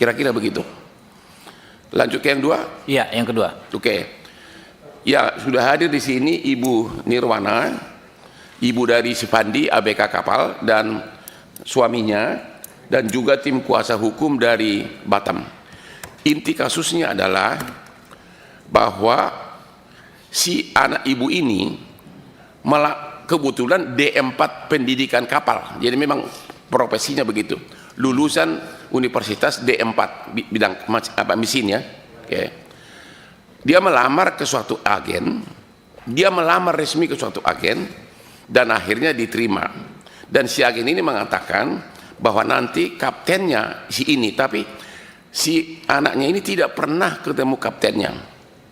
Kira-kira begitu. Lanjut ke yang dua? Iya, yang kedua. Oke. Ya, sudah hadir di sini Ibu Nirwana, ibu dari Sipandi ABK kapal dan suaminya, dan juga tim kuasa hukum dari Batam. Inti kasusnya adalah bahwa si anak ibu ini kebetulan D4 pendidikan kapal, jadi memang profesinya begitu, lulusan Universitas D4 bidang mesin ya. Oke. Dia melamar ke suatu agen, dia melamar resmi ke suatu agen dan akhirnya diterima. Dan si agen ini mengatakan bahwa nanti kaptennya si ini, tapi si anaknya ini tidak pernah ketemu kaptennya,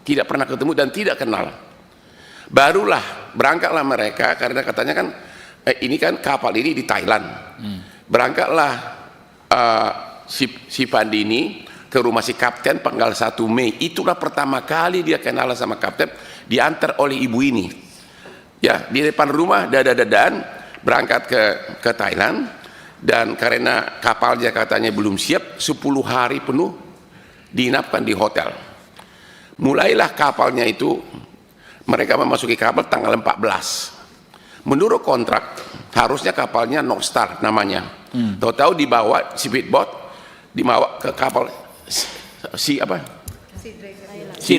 tidak pernah ketemu dan tidak kenal. Barulah berangkatlah mereka, karena katanya kan ini kan kapal ini di Thailand. Berangkatlah si Pandi ini ke rumah si kapten tanggal 1 Mei. Itulah pertama kali dia kenal sama kapten, diantar oleh ibu ini. Ya, di depan rumah dada-dadaan berangkat ke Thailand, dan karena kapalnya katanya belum siap, 10 hari penuh diinapkan di hotel. Mulailah kapalnya itu, mereka memasuki kapal tanggal 14. Menurut kontrak harusnya kapalnya North Star namanya. Tahu-tahu dibawa speedboat, dibawa ke kapal Sea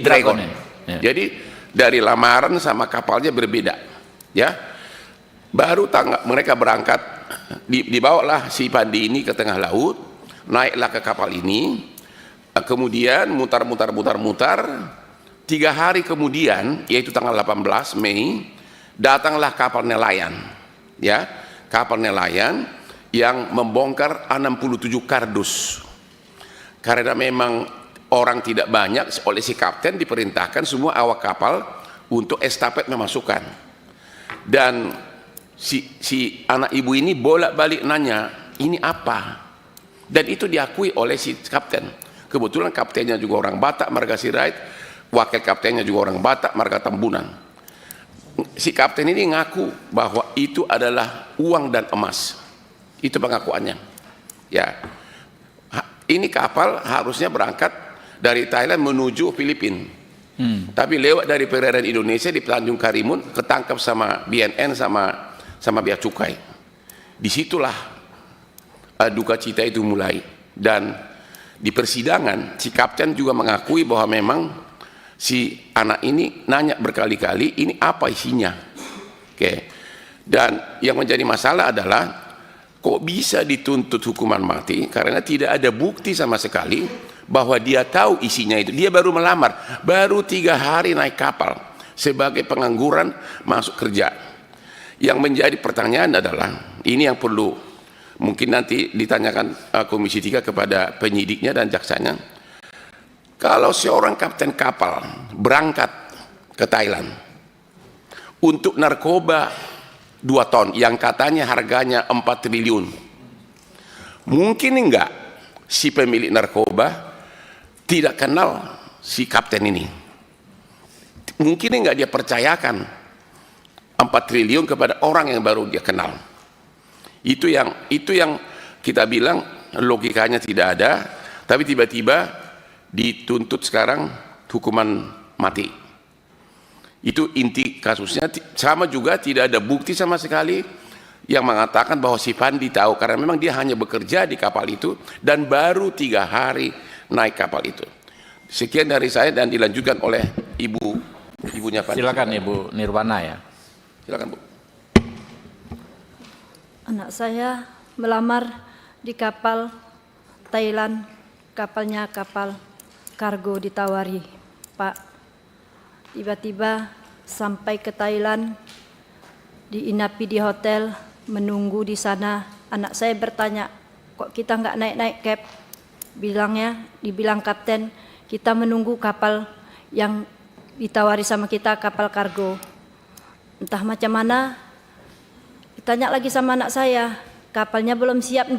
Dragon. Ya. Jadi dari lamaran sama kapalnya berbeda, ya. Baru mereka berangkat, dibawalah si Pandi ini ke tengah laut, naiklah ke kapal ini, kemudian mutar. 3 hari kemudian, yaitu tanggal 18 Mei, datanglah kapal nelayan, ya, kapal nelayan yang membongkar 67 kardus. Karena memang orang tidak banyak, oleh si kapten diperintahkan semua awak kapal untuk estafet memasukkan. Dan si anak ibu ini bolak-balik nanya, ini apa? Dan itu diakui oleh si kapten. Kebetulan kaptennya juga orang Batak, marga Sirait, wakil kaptennya juga orang Batak, marga Tambunan. Si kapten ini ngaku bahwa itu adalah uang dan emas. Itu pengakuannya. Ya. Ini kapal harusnya berangkat dari Thailand menuju Filipina. Tapi lewat dari perairan Indonesia di Tanjung Karimun, ketangkap sama BNN sama bea cukai. Disitulah duka cita itu mulai. Dan di persidangan si kapten juga mengakui bahwa memang si anak ini nanya berkali-kali, ini apa isinya. Oke. Dan yang menjadi masalah adalah kok bisa dituntut hukuman mati karena tidak ada bukti sama sekali bahwa dia tahu isinya itu. Dia baru melamar, baru 3 hari naik kapal sebagai pengangguran masuk kerja. Yang menjadi pertanyaan adalah, ini yang perlu mungkin nanti ditanyakan Komisi 3 kepada penyidiknya dan jaksanya. Kalau seorang kapten kapal berangkat ke Thailand untuk narkoba 2 ton yang katanya harganya 4 triliun, mungkin enggak si pemilik narkoba tidak kenal si kapten ini? Mungkin enggak dia percayakan 4 triliun kepada orang yang baru dia kenal? Itu yang kita bilang logikanya tidak ada, tapi tiba-tiba dituntut sekarang hukuman mati. Itu inti kasusnya. Sama juga tidak ada bukti sama sekali yang mengatakan bahwa si Pandi tahu, karena memang dia hanya bekerja di kapal itu dan baru 3 hari naik kapal itu. Sekian dari saya dan dilanjutkan oleh ibunya Pandi. Silakan Ibu Nirwana ya. Silakan Bu. Anak saya melamar di kapal Thailand, kapalnya kapal kargo ditawari, Pak. Tiba-tiba sampai ke Thailand, diinapi di hotel, menunggu di sana. Anak saya bertanya, kok kita nggak naik-naik cab? Dibilang kapten, kita menunggu kapal yang ditawari sama kita, kapal kargo. Entah macam mana, ditanya lagi sama anak saya, kapalnya belum siap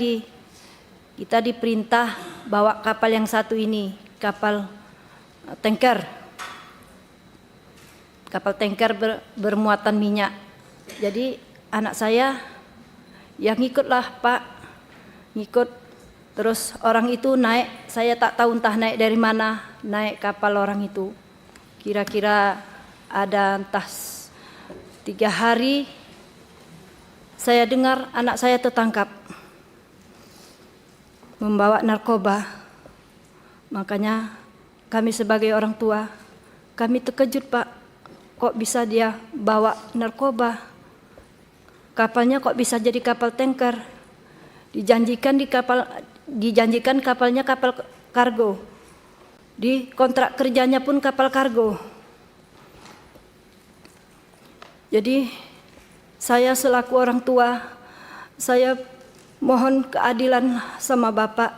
kita diperintah bawa kapal yang satu ini, kapal tanker. Kapal tanker bermuatan minyak. Jadi anak saya yang ngikutlah Pak, ngikut Terus orang itu naik, saya tak tahu entah naik dari mana, naik kapal orang itu. Kira-kira ada entah 3 hari, saya dengar anak saya tertangkap membawa narkoba. Makanya kami sebagai orang tua, kami terkejut Pak, kok bisa dia bawa narkoba? Kapalnya kok bisa jadi kapal tanker? Dijanjikan kapalnya kapal kargo. Di kontrak kerjanya pun kapal kargo. Jadi saya selaku orang tua, saya mohon keadilan sama Bapak,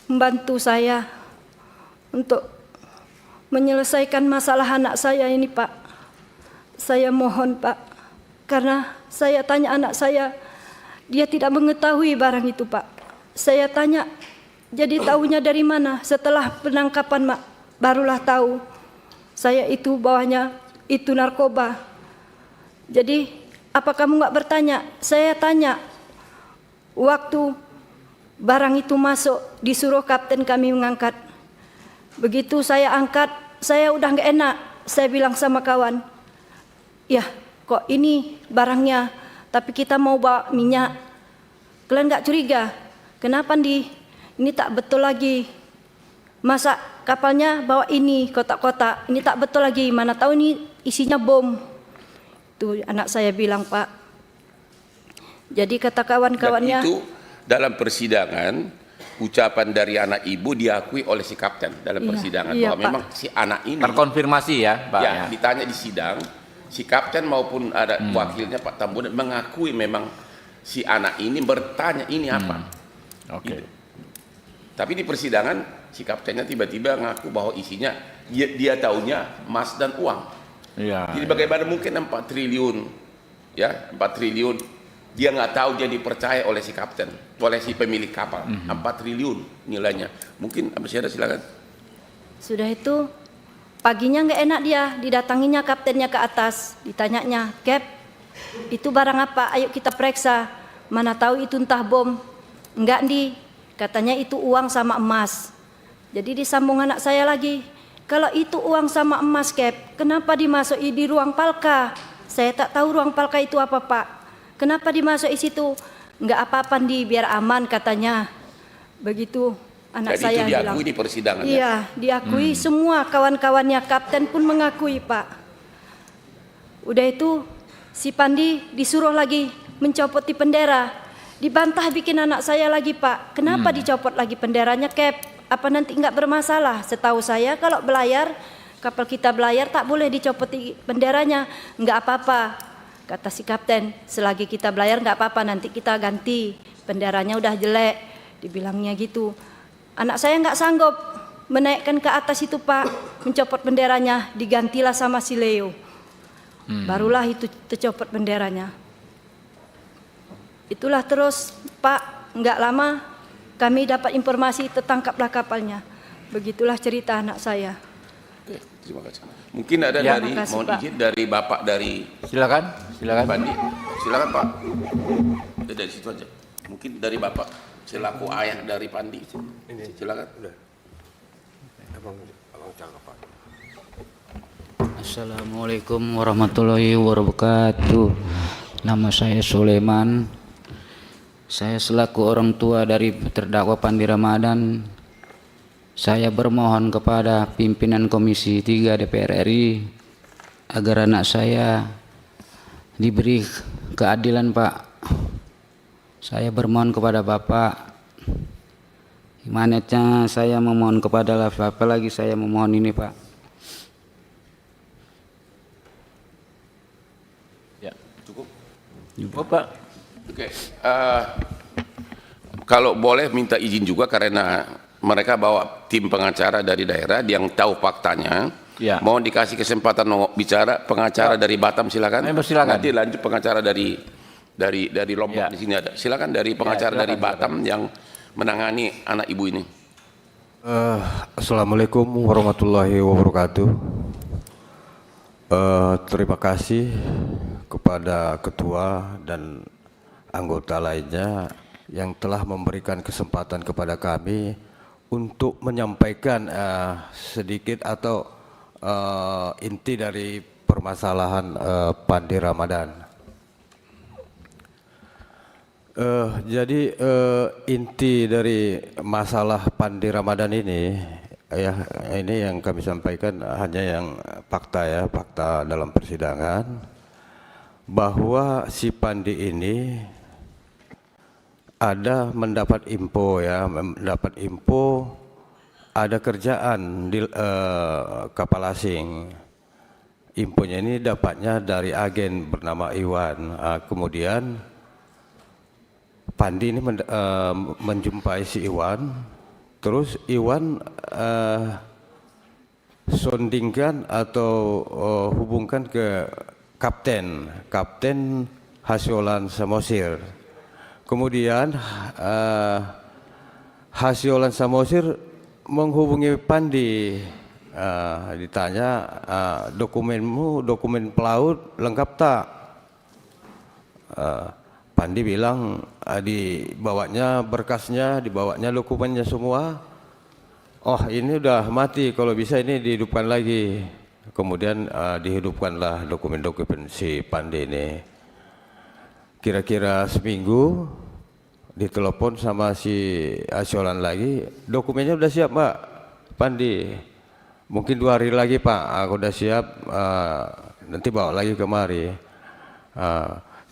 membantu saya untuk menyelesaikan masalah anak saya ini Pak. Saya mohon Pak, karena saya tanya anak saya, dia tidak mengetahui barang itu Pak. Saya tanya, jadi tahunya dari mana? Setelah penangkapan Mak, barulah tahu saya itu bawahnya itu narkoba. Jadi apa kamu nggak bertanya? Saya tanya, waktu barang itu masuk disuruh kapten kami mengangkat. Begitu saya angkat, saya udah nggak enak. Saya bilang sama kawan, ya kok ini barangnya, tapi kita mau bawa minyak. Kalian nggak curiga? Kenapa ini tak betul lagi? Masa kapalnya bawa ini kotak-kotak, ini tak betul lagi. Mana tahu ini isinya bom. Itu anak saya bilang Pak. Jadi kata kawan-kawannya. Dan itu dalam persidangan ucapan dari anak ibu diakui oleh si kapten dalam persidangan bahwa Pak. memang si anak ini Terkonfirmasi ya Pak. ya, ditanya di sidang, si kapten maupun ada wakilnya Pak Tambunan mengakui memang si anak ini bertanya ini apa. Oke. Gitu. Tapi di persidangan si kaptennya tiba-tiba ngaku bahwa isinya dia taunya emas dan uang. Iya. Jadi bagaimana mungkin 4 triliun ya, 4 triliun dia nggak tahu, dia dipercaya oleh si kapten, oleh si pemilik kapal. 4 triliun nilainya. Mungkin masih ada, silakan. Sudah itu paginya nggak enak dia, didatanginya kaptennya ke atas, ditanyanya, Cap, itu barang apa? Ayo kita periksa. Mana tahu itu entah bom. Enggak katanya itu uang sama emas. Jadi disambung anak saya lagi, kalau itu uang sama emas Cap, kenapa dimasuki di ruang palka? Saya tak tahu ruang palka itu apa Pak. Kenapa dimasuki situ? Enggak apa-apa biar aman katanya. Begitu anak Jadi saya itu diakui bilang. di persidangan. Iya, diakui semua kawan-kawannya, kapten pun mengakui Pak. Udah itu si Pandi disuruh lagi mencopot di bendera. Dibantah bikin anak saya lagi Pak. Kenapa dicopot lagi benderanya Cap? Apa nanti enggak bermasalah? Setahu saya kalau belayar, kapal kita belayar tak boleh dicopot di benderanya. Enggak apa-apa, kata si kapten. Selagi kita belayar enggak apa-apa, nanti kita ganti. Benderanya udah jelek, dibilangnya gitu. Anak saya enggak sanggup menaikkan ke atas itu Pak, mencopot benderanya, digantilah sama si Leo. Barulah itu tercopot benderanya. Itulah terus Pak, enggak lama kami dapat informasi tertangkaplah kapalnya. Begitulah cerita anak saya. Oke, terima kasih. Mungkin ada Ya, dari, makasih, mohon Pak. izin dari Bapak dari Silakan. Pandi. Silakan Pak. Dari situ aja. Mungkin dari Bapak selaku ayah dari Pandi. Silakan. Assalamualaikum warahmatullahi wabarakatuh. Nama saya Sulaiman. Saya selaku orang tua dari terdakwa Pandi Ramadan, saya bermohon kepada pimpinan Komisi 3 DPR RI agar anak saya diberi keadilan Pak. Saya bermohon kepada Bapak, imanetnya saya memohon kepada Bapak lagi, saya memohon ini Pak. Ya. Cukup. Cukup Pak. Oke. Kalau boleh minta izin juga karena mereka bawa tim pengacara dari daerah yang tahu faktanya. Ya. Mohon dikasih kesempatan bicara pengacara dari Batam, silakan. Silakan. Nanti lanjut pengacara dari Lombok. Ya. Di sini ada. Silakan dari pengacara silakan, dari Batam yang menangani anak ibu ini. Assalamualaikum warahmatullahi wabarakatuh. Terima kasih kepada ketua dan anggota lainnya yang telah memberikan kesempatan kepada kami untuk menyampaikan sedikit atau inti dari permasalahan Pandi Ramadan. Jadi inti dari masalah Pandi Ramadan ini, ya ini yang kami sampaikan hanya yang fakta ya, fakta dalam persidangan, bahwa si Pandi ini ada mendapat info ya, mendapat info ada kerjaan di kapal asing. Infonya ini dapatnya dari agen bernama Iwan. Kemudian Pandi ini menjumpai si Iwan, terus Iwan sondingkan atau hubungkan ke Kapten Hasyolan Samosir. Kemudian Hasyolan Samosir menghubungi Pandi, ditanya dokumenmu, dokumen pelaut lengkap tak? Pandi bilang dibawanya berkasnya, dibawanya dokumennya semua. Oh ini udah mati, kalau bisa ini dihidupkan lagi. Kemudian dihidupkanlah dokumen-dokumen si Pandi ini. Kira-kira seminggu ditelepon sama si Hasyolan lagi, dokumennya udah siap Pak Pandi, mungkin 2 hari lagi Pak, aku udah siap, nanti bawa lagi kemari.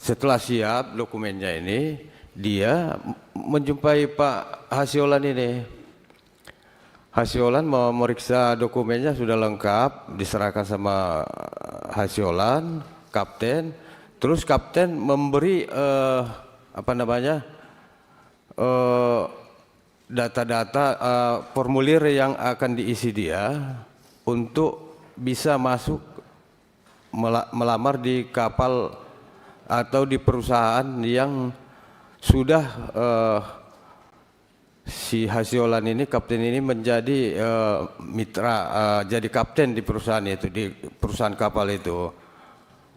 Setelah siap dokumennya ini, dia menjumpai Pak Hasyolan ini. Hasyolan mau meriksa dokumennya sudah lengkap, diserahkan sama Hasyolan, kapten. Terus kapten memberi data-data formulir yang akan diisi dia untuk bisa masuk melamar di kapal atau di perusahaan yang sudah si Hasyolan ini, kapten ini menjadi mitra, jadi kapten di perusahaan itu, di perusahaan kapal itu.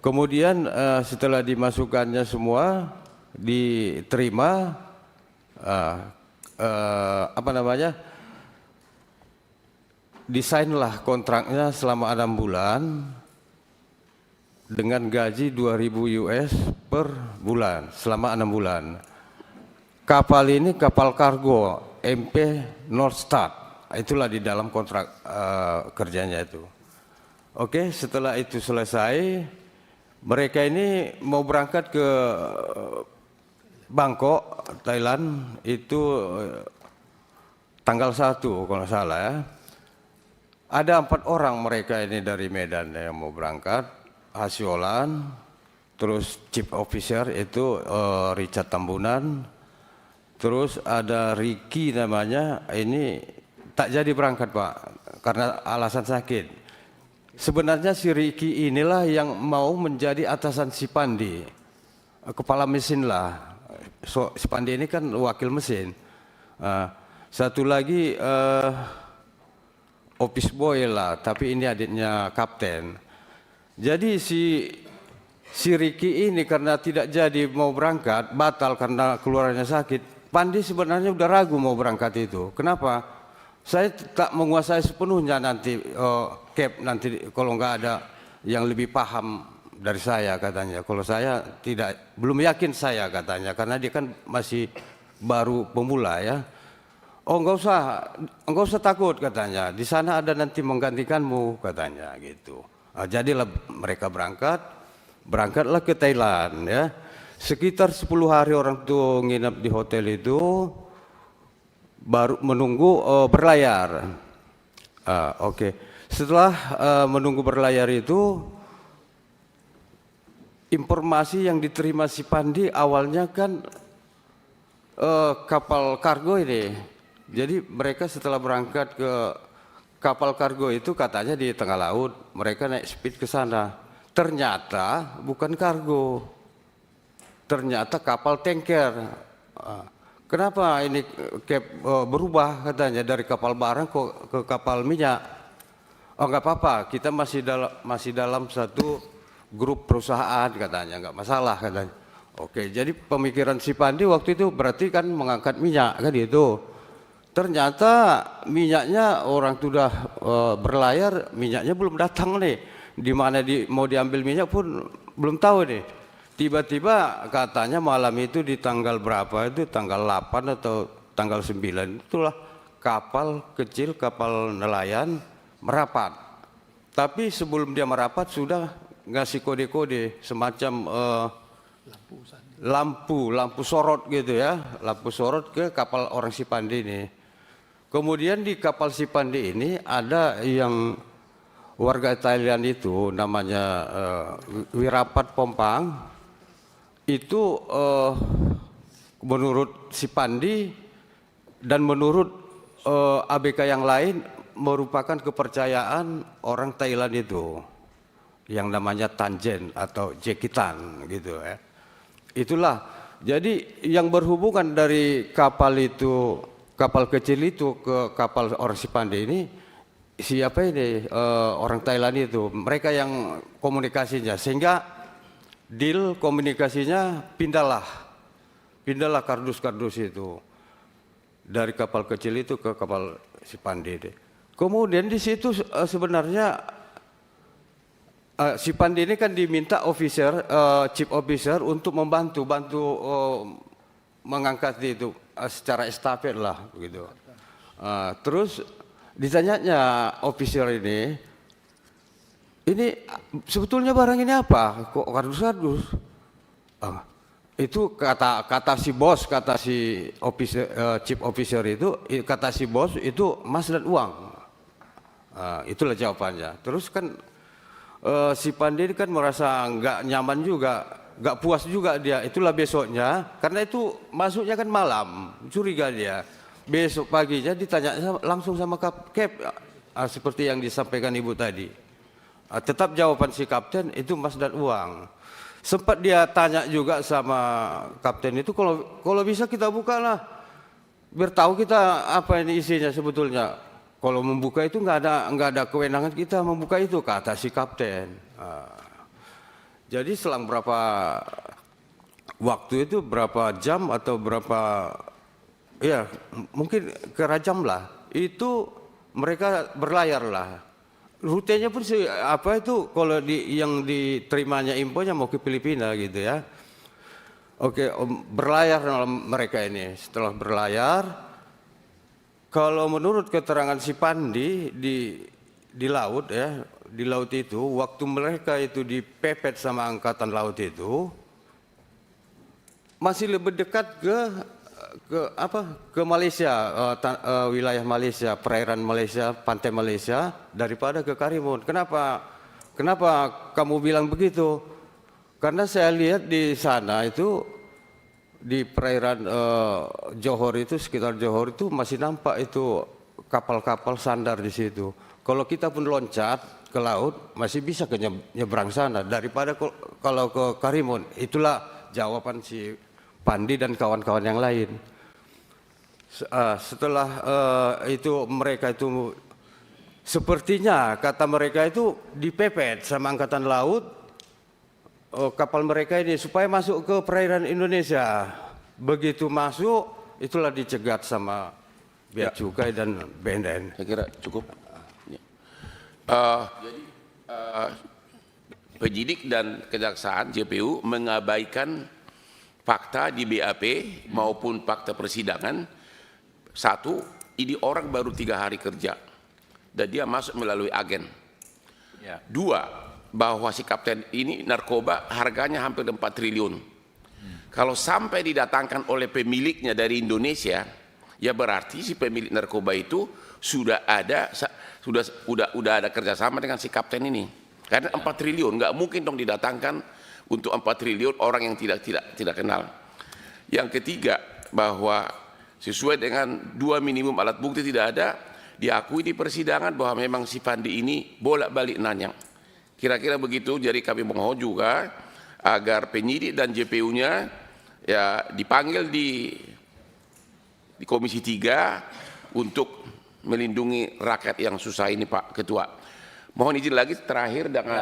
Kemudian setelah dimasukkannya semua, diterima, desainlah kontraknya selama 6 bulan dengan gaji 2.000 US per bulan selama 6 bulan. Kapal ini kapal kargo MP North Star, itulah di dalam kontrak kerjanya itu. Oke, setelah itu selesai, mereka ini mau berangkat ke Bangkok, Thailand, itu tanggal 1 kalau salah ya. Ada 4 orang mereka ini dari Medan yang mau berangkat. Hasyolan, terus Chief Officer itu Richard Tambunan, terus ada Ricky namanya, ini tak jadi berangkat Pak, karena alasan sakit. Sebenarnya si Ricky inilah yang mau menjadi atasan si Pandi, kepala mesin lah. Si Pandi ini kan wakil mesin. Satu lagi office boy lah, tapi ini adiknya kapten. Jadi si Ricky ini karena tidak jadi mau berangkat, batal karena keluarnya sakit. Pandi sebenarnya udah ragu mau berangkat itu. Kenapa? Saya tak menguasai sepenuhnya nanti Cap, nanti kalau nggak ada yang lebih paham dari saya katanya. Kalau saya tidak, belum yakin saya katanya, karena dia kan masih baru pemula ya. Oh nggak usah takut katanya. Di sana ada nanti menggantikanmu katanya gitu. Jadilah mereka berangkatlah ke Thailand ya. Sekitar 10 hari orang tuh nginap di hotel itu, baru menunggu berlayar. Oke. Setelah menunggu berlayar itu, informasi yang diterima si Pandi awalnya kan kapal kargo ini. Jadi mereka setelah berangkat ke kapal kargo itu katanya di tengah laut, mereka naik speed ke sana. Ternyata bukan kargo, ternyata kapal tanker. Kenapa ini berubah katanya dari kapal barang ke kapal minyak? Oh nggak apa-apa, kita masih dalam satu grup perusahaan katanya, nggak masalah katanya. Oke, jadi pemikiran si Pandi waktu itu berarti kan mengangkat minyak kan itu. Ternyata minyaknya orang sudah berlayar, minyaknya belum datang nih. Di mana mau diambil minyak pun belum tahu nih. Tiba-tiba katanya malam itu di tanggal berapa itu, tanggal 8 atau tanggal 9, itulah kapal kecil, kapal nelayan merapat. Tapi sebelum dia merapat sudah ngasih kode-kode semacam lampu sorot gitu ya, lampu sorot ke kapal orang Sipandi ini. Kemudian di kapal Sipandi ini ada yang warga Thailand itu namanya Wirapat Pompang. Itu menurut Sipandi dan menurut ABK yang lain merupakan kepercayaan orang Thailand itu yang namanya Tanjen atau Jekitan gitu ya. Itulah, jadi yang berhubungan dari kapal itu, kapal kecil itu ke kapal orang Sipandi ini, siapa ini orang Thailand itu, mereka yang komunikasinya, sehingga deal komunikasinya pindahlah kardus-kardus itu dari kapal kecil itu ke kapal Sipandi. Kemudian di situ sebenarnya Sipandi ini kan diminta chief officer untuk membantu mengangkat itu secara estafet lah begitu. Terus ditanyanya officer ini sebetulnya barang ini apa? Kok kardus-kardus? Itu kata si bos, kata si chief officer itu, kata si bos itu emas dan uang. Itulah jawabannya. Terus kan si Pandi kan merasa nggak nyaman juga, nggak puas juga dia. Itulah besoknya, karena itu masuknya kan malam, curiga dia. Besok paginya ditanya langsung sama Kep, seperti yang disampaikan Ibu tadi. Tetap jawaban si kapten itu emas dan uang. Sempat dia tanya juga sama kapten itu, kalau bisa kita buka lah, biar tahu kita apa ini isinya sebetulnya. Kalau membuka itu nggak ada kewenangan kita membuka itu, kata si kapten. Jadi selang berapa waktu itu, berapa jam atau berapa, ya mungkin kerajam lah, itu mereka berlayar lah. Rutenya pun apa itu kalau yang diterimanya infonya mau ke Filipina gitu ya. Oke, berlayar mereka ini. Setelah berlayar, kalau menurut keterangan si Pandi di laut ya, di laut itu waktu mereka itu dipepet sama angkatan laut itu masih lebih dekat ke Malaysia, wilayah Malaysia, perairan Malaysia, pantai Malaysia daripada ke Karimun. Kenapa kamu bilang begitu? Karena saya lihat di sana itu di perairan Johor itu, sekitar Johor itu masih nampak itu kapal-kapal sandar di situ. Kalau kita pun loncat ke laut masih bisa nyebrang sana daripada kalau ke Karimun. Itulah jawaban si Pandi dan kawan-kawan yang lain. Setelah itu mereka itu sepertinya kata mereka itu dipepet sama angkatan laut kapal mereka ini supaya masuk ke perairan Indonesia. Begitu masuk itulah dicegat sama Bea Cukai dan BNN. Saya kira cukup. Jadi penyidik dan kejaksaan JPU mengabaikan fakta di BAP maupun fakta persidangan. Satu, ini orang baru 3 hari kerja dan dia masuk melalui agen. Ya. Dua, bahwa si kapten ini narkoba harganya hampir 4 triliun. Kalau sampai didatangkan oleh pemiliknya dari Indonesia, ya berarti si pemilik narkoba itu sudah ada kerjasama dengan si kapten ini. Karena 4 triliun nggak mungkin dong didatangkan untuk 4 triliun orang yang tidak kenal. Yang ketiga, bahwa sesuai dengan 2 minimum alat bukti tidak ada, diakui di persidangan bahwa memang si Pandi ini bolak-balik nanya. Kira-kira begitu. Jadi kami mohon juga agar penyidik dan JPU-nya ya dipanggil di Komisi 3 untuk melindungi rakyat yang susah ini, Pak Ketua. Mohon izin lagi terakhir dengan